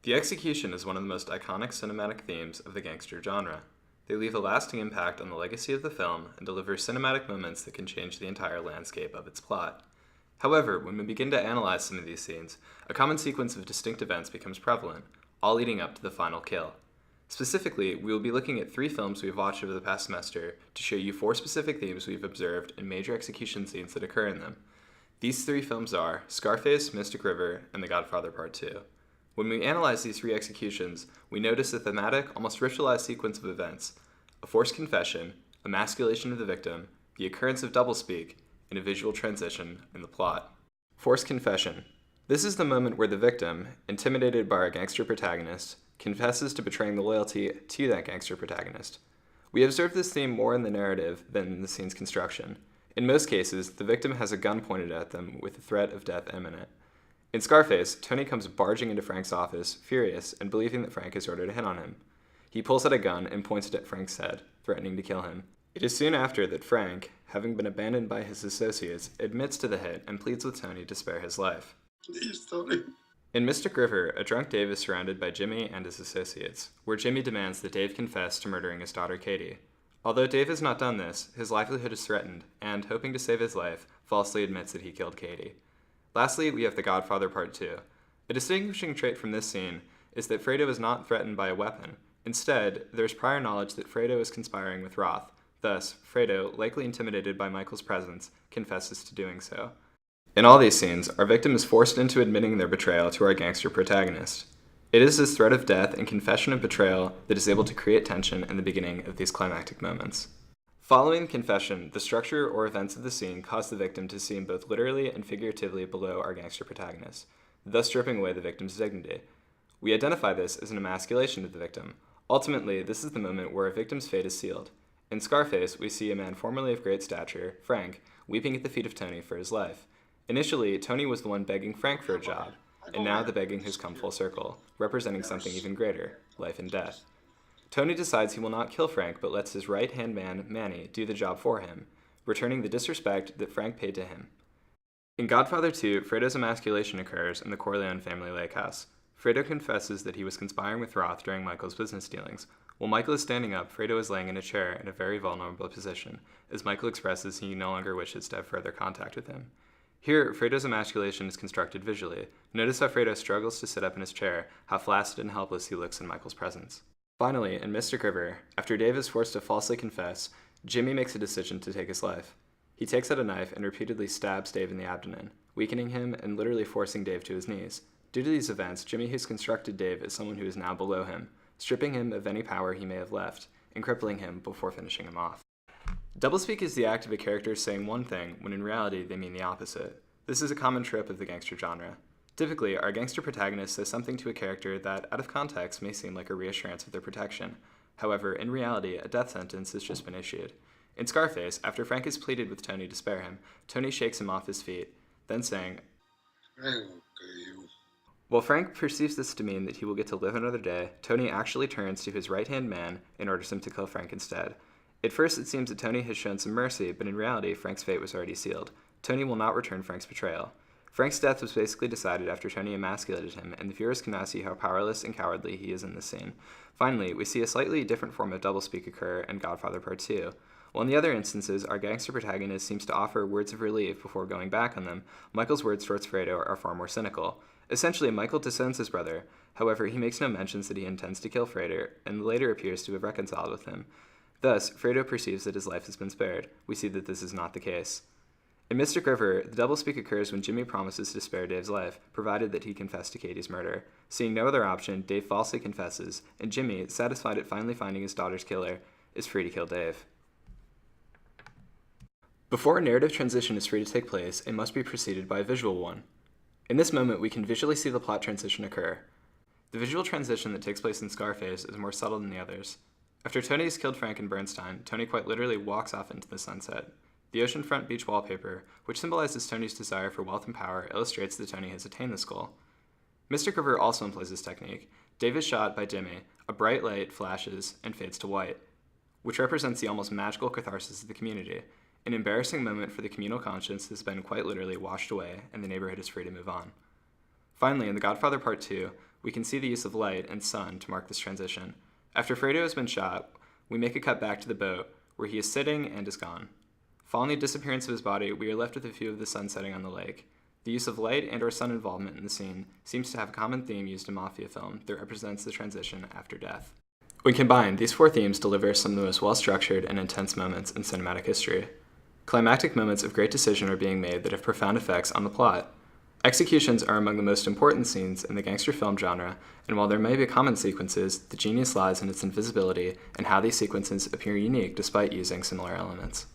The execution is one of the most iconic cinematic themes of the gangster genre. They leave a lasting impact on the legacy of the film and deliver cinematic moments that can change the entire landscape of its plot. However, when we begin to analyze some of these scenes, a common sequence of distinct events becomes prevalent, all leading up to the final kill. Specifically, we will be looking at 3 films we've watched over the past semester to show you 4 specific themes we've observed in major execution scenes that occur in them. These 3 films are Scarface, Mystic River, and The Godfather Part 2. When we analyze these 3 executions, we notice a thematic, almost ritualized sequence of events: a forced confession, emasculation of the victim, the occurrence of doublespeak, and a visual transition in the plot. Forced confession. This is the moment where the victim, intimidated by our gangster protagonist, confesses to betraying the loyalty to that gangster protagonist. We observe this theme more in the narrative than in the scene's construction. In most cases, the victim has a gun pointed at them with the threat of death imminent. In Scarface, Tony comes barging into Frank's office, furious and believing that Frank has ordered a hit on him. He pulls out a gun and points it at Frank's head, threatening to kill him. It is soon after that Frank, having been abandoned by his associates, admits to the hit and pleads with Tony to spare his life. Please, Tony. In Mystic River, a drunk Dave is surrounded by Jimmy and his associates, where Jimmy demands that Dave confess to murdering his daughter Katie. Although Dave has not done this, his livelihood is threatened, and, hoping to save his life, falsely admits that he killed Katie. Lastly, we have The Godfather Part 2. A distinguishing trait from this scene is that Fredo is not threatened by a weapon. Instead, there is prior knowledge that Fredo is conspiring with Roth. Thus, Fredo, likely intimidated by Michael's presence, confesses to doing so. In all these scenes, our victim is forced into admitting their betrayal to our gangster protagonist. It is this threat of death and confession of betrayal that is able to create tension in the beginning of these climactic moments. Following the confession, the structure or events of the scene cause the victim to seem both literally and figuratively below our gangster protagonist, thus stripping away the victim's dignity. We identify this as an emasculation of the victim. Ultimately, this is the moment where a victim's fate is sealed. In Scarface, we see a man formerly of great stature, Frank, weeping at the feet of Tony for his life. Initially, Tony was the one begging Frank for a job, and now the begging has come full circle, representing something even greater, life and death. Tony decides he will not kill Frank, but lets his right-hand man, Manny, do the job for him, returning the disrespect that Frank paid to him. In Godfather 2, Fredo's emasculation occurs in the Corleone family lake house. Fredo confesses that he was conspiring with Roth during Michael's business dealings. While Michael is standing up, Fredo is laying in a chair in a very vulnerable position, as Michael expresses he no longer wishes to have further contact with him. Here, Fredo's emasculation is constructed visually. Notice how Fredo struggles to sit up in his chair, how flaccid and helpless he looks in Michael's presence. Finally, in Mystic River, after Dave is forced to falsely confess, Jimmy makes a decision to take his life. He takes out a knife and repeatedly stabs Dave in the abdomen, weakening him and literally forcing Dave to his knees. Due to these events, Jimmy has constructed Dave as someone who is now below him, stripping him of any power he may have left, and crippling him before finishing him off. Doublespeak is the act of a character saying one thing when in reality they mean the opposite. This is a common trope of the gangster genre. Typically, our gangster protagonist says something to a character that, out of context, may seem like a reassurance of their protection. However, in reality, a death sentence has just been issued. In Scarface, after Frank has pleaded with Tony to spare him, Tony shakes him off his feet, then saying, "I won't kill you." While Frank perceives this to mean that he will get to live another day, Tony actually turns to his right-hand man and orders him to kill Frank instead. At first, it seems that Tony has shown some mercy, but in reality, Frank's fate was already sealed. Tony will not return Frank's betrayal. Frank's death was basically decided after Tony emasculated him, and the viewers can now see how powerless and cowardly he is in this scene. Finally, we see a slightly different form of doublespeak occur in Godfather Part 2. While in the other instances, our gangster protagonist seems to offer words of relief before going back on them, Michael's words towards Fredo are far more cynical. Essentially, Michael disowns his brother. However, he makes no mentions that he intends to kill Fredo, and later appears to have reconciled with him. Thus, Fredo perceives that his life has been spared. We see that this is not the case. In Mystic River, the doublespeak occurs when Jimmy promises to spare Dave's life, provided that he confess to Katie's murder. Seeing no other option, Dave falsely confesses, and Jimmy, satisfied at finally finding his daughter's killer, is free to kill Dave. Before a narrative transition is free to take place, it must be preceded by a visual one. In this moment, we can visually see the plot transition occur. The visual transition that takes place in Scarface is more subtle than the others. After Tony has killed Frank and Bernstein, Tony quite literally walks off into the sunset. The oceanfront beach wallpaper, which symbolizes Tony's desire for wealth and power, illustrates that Tony has attained this goal. Mystic River also employs this technique. Dave is shot by Jimmy, a bright light flashes and fades to white, which represents the almost magical catharsis of the community. An embarrassing moment for the communal conscience has been quite literally washed away, and the neighborhood is free to move on. Finally, in The Godfather Part 2, We can see the use of light and sun to mark this transition. After Fredo has been shot, we make a cut back to the boat, where he is sitting and is gone. Following the disappearance of his body, we are left with a view of the sun setting on the lake. The use of light and or sun involvement in the scene seems to have a common theme used in mafia film that represents the transition after death. When combined, these four themes deliver some of the most well-structured and intense moments in cinematic history. Climactic moments of great decision are being made that have profound effects on the plot. Executions are among the most important scenes in the gangster film genre, and while there may be common sequences, the genius lies in its invisibility and how these sequences appear unique despite using similar elements.